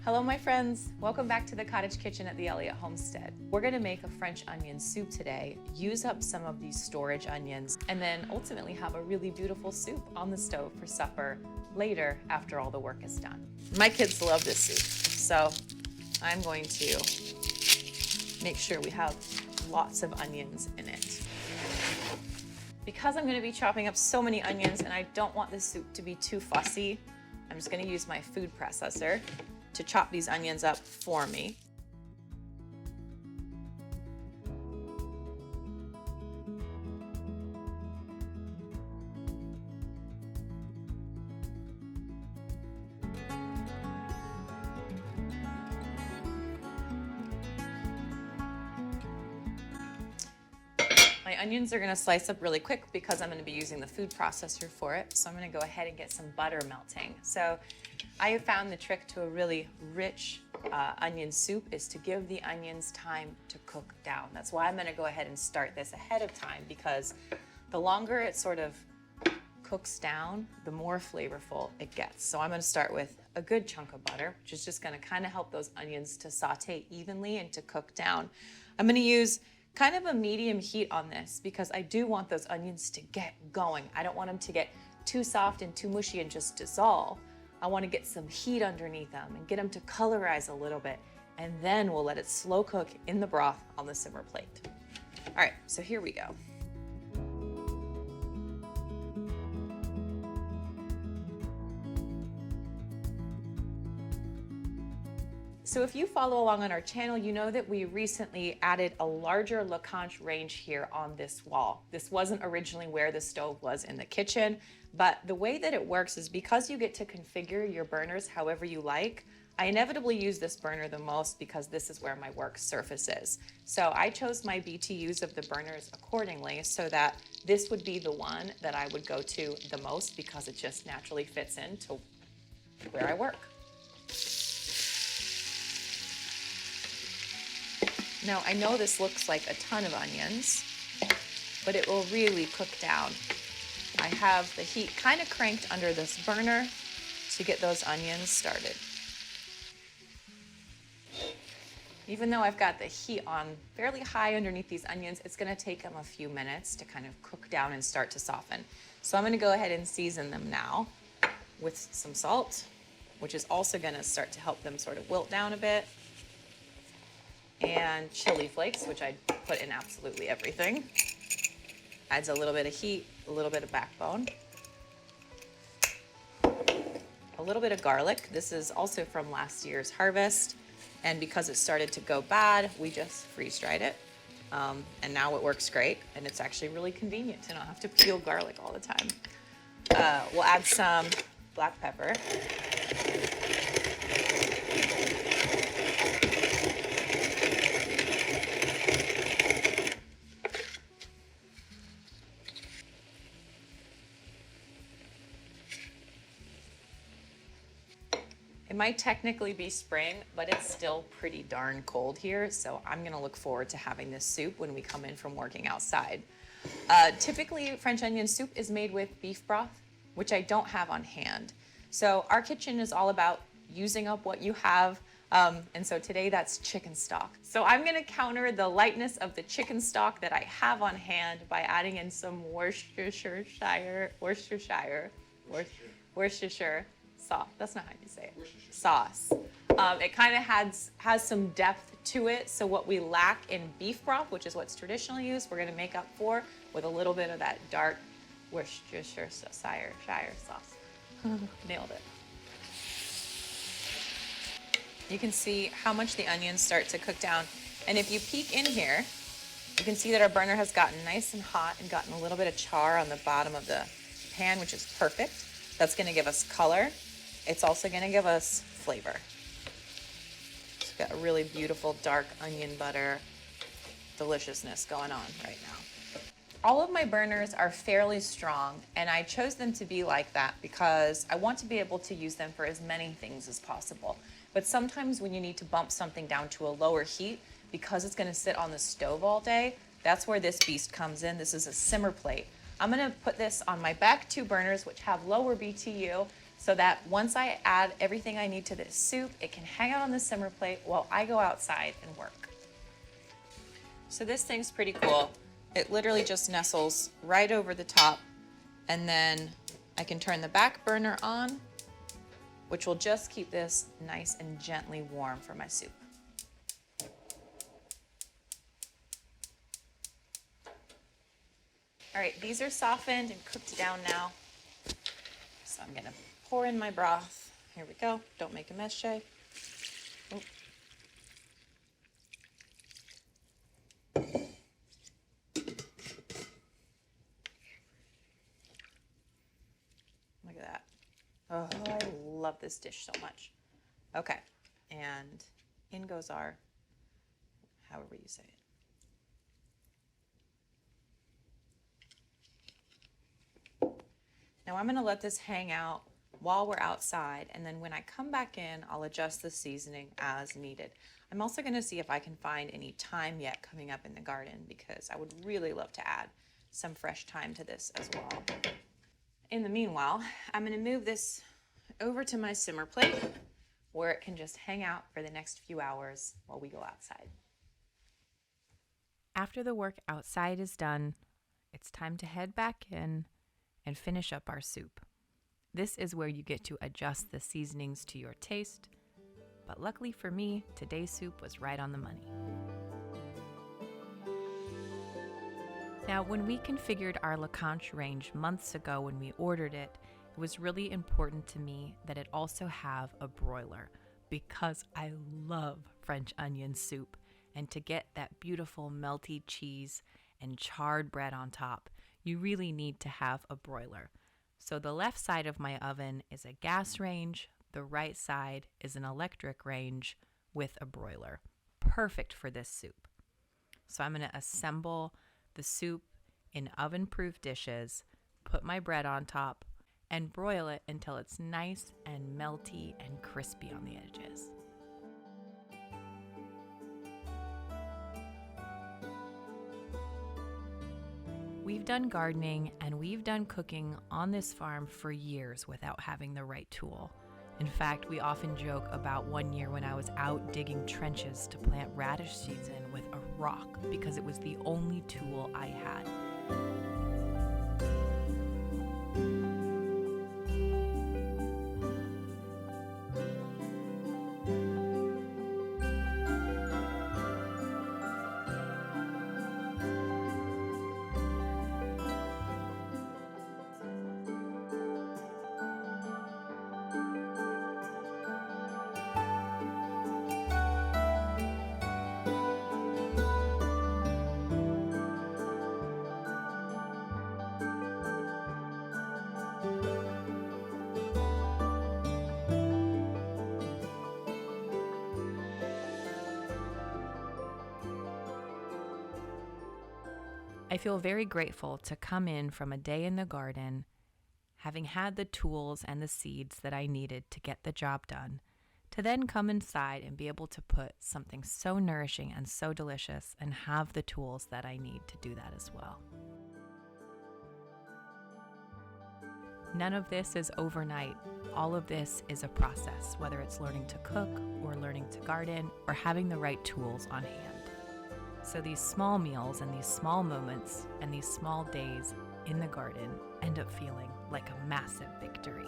Hello my friends, welcome back to the cottage kitchen at the Elliott Homestead. We're gonna make a French onion soup today, use up some of these storage onions, and then ultimately have a really beautiful soup on the stove for supper later after all the work is done. My kids love this soup, so I'm going to make sure we have lots of onions in it. Because I'm gonna be chopping up so many onions and I don't want this soup to be too fussy, I'm just gonna use my food processor to chop these onions up for me. My onions are gonna slice up really quick because I'm gonna be using the food processor for it. So I'm gonna go ahead and get some butter melting. So I have found the trick to a really rich onion soup is to give the onions time to cook down. That's why I'm gonna go ahead and start this ahead of time, because the longer it sort of cooks down, the more flavorful it gets. So I'm gonna start with a good chunk of butter, which is just gonna kind of help those onions to saute evenly and to cook down. I'm gonna use kind of a medium heat on this because I do want those onions to get going. I don't want them to get too soft and too mushy and just dissolve. I want to get some heat underneath them and get them to colorize a little bit, and then we'll let it slow cook in the broth on the simmer plate. All right, so here we go. So if you follow along on our channel, you know that we recently added a larger Lacanche range here on this wall. This wasn't originally where the stove was in the kitchen, but the way that it works is because you get to configure your burners however you like. I inevitably use this burner the most because this is where my work surface is. So I chose my BTUs of the burners accordingly so that this would be the one that I would go to the most because it just naturally fits into where I work. Now, I know this looks like a ton of onions, but it will really cook down. I have the heat kind of cranked under this burner to get those onions started. Even though I've got the heat on fairly high underneath these onions, it's gonna take them a few minutes to kind of cook down and start to soften. So I'm gonna go ahead and season them now with some salt, which is also gonna start to help them sort of wilt down a bit. And chili flakes, which I put in absolutely everything. Adds a little bit of heat, a little bit of backbone. A little bit of garlic. This is also from last year's harvest. And because it started to go bad, we just freeze-dried it. And now it works great. And it's actually really convenient to not have to peel garlic all the time. We'll add some black pepper. It might technically be spring, but it's still pretty darn cold here, so I'm gonna look forward to having this soup when we come in from working outside. Typically, French onion soup is made with beef broth, which I don't have on hand. So our kitchen is all about using up what you have, and so today that's chicken stock. So I'm gonna counter the lightness of the chicken stock that I have on hand by adding in some Worcestershire sauce. That's not how you say it. Sauce. It kind of has some depth to it. So what we lack in beef broth, which is what's traditionally used, we're going to make up for with a little bit of that dark Worcestershire sauce. Nailed it. You can see how much the onions start to cook down. And if you peek in here, you can see that our burner has gotten nice and hot and gotten a little bit of char on the bottom of the pan, which is perfect. That's going to give us color. It's also going to give us flavor. It's got a really beautiful dark onion butter deliciousness going on right now. All of my burners are fairly strong, and I chose them to be like that because I want to be able to use them for as many things as possible. But sometimes when you need to bump something down to a lower heat, because it's going to sit on the stove all day, that's where this beast comes in. This is a simmer plate. I'm going to put this on my back two burners, which have lower BTU, so that once I add everything I need to this soup, it can hang out on the simmer plate while I go outside and work. So this thing's pretty cool. It literally just nestles right over the top, and then I can turn the back burner on, which will just keep this nice and gently warm for my soup. All right, these are softened and cooked down now. So I'm gonna pour in my broth. Here we go. Don't make a mess, Shay. Oh. Look at that. Oh, I love this dish so much. Okay, and in goes our, however you say it. Now I'm gonna let this hang out while we're outside, and then when I come back in, I'll adjust the seasoning as needed. I'm also gonna see if I can find any thyme yet coming up in the garden, because I would really love to add some fresh thyme to this as well. In the meanwhile, I'm gonna move this over to my simmer plate where it can just hang out for the next few hours while we go outside. After the work outside is done, it's time to head back in and finish up our soup. This is where you get to adjust the seasonings to your taste, but luckily for me, today's soup was right on the money. Now, when we configured our Lacanche range months ago when we ordered it, it was really important to me that it also have a broiler, because I love French onion soup, and to get that beautiful melty cheese and charred bread on top, you really need to have a broiler. So the left side of my oven is a gas range, the right side is an electric range with a broiler. Perfect for this soup. So I'm going to assemble the soup in oven-proof dishes, put my bread on top, and broil it until it's nice and melty and crispy on the edges. We've done gardening and we've done cooking on this farm for years without having the right tool. In fact, we often joke about one year when I was out digging trenches to plant radish seeds in with a rock because it was the only tool I had. I feel very grateful to come in from a day in the garden, having had the tools and the seeds that I needed to get the job done, to then come inside and be able to put something so nourishing and so delicious and have the tools that I need to do that as well. None of this is overnight. All of this is a process, whether it's learning to cook or learning to garden or having the right tools on hand. So these small meals and these small moments and these small days in the garden end up feeling like a massive victory.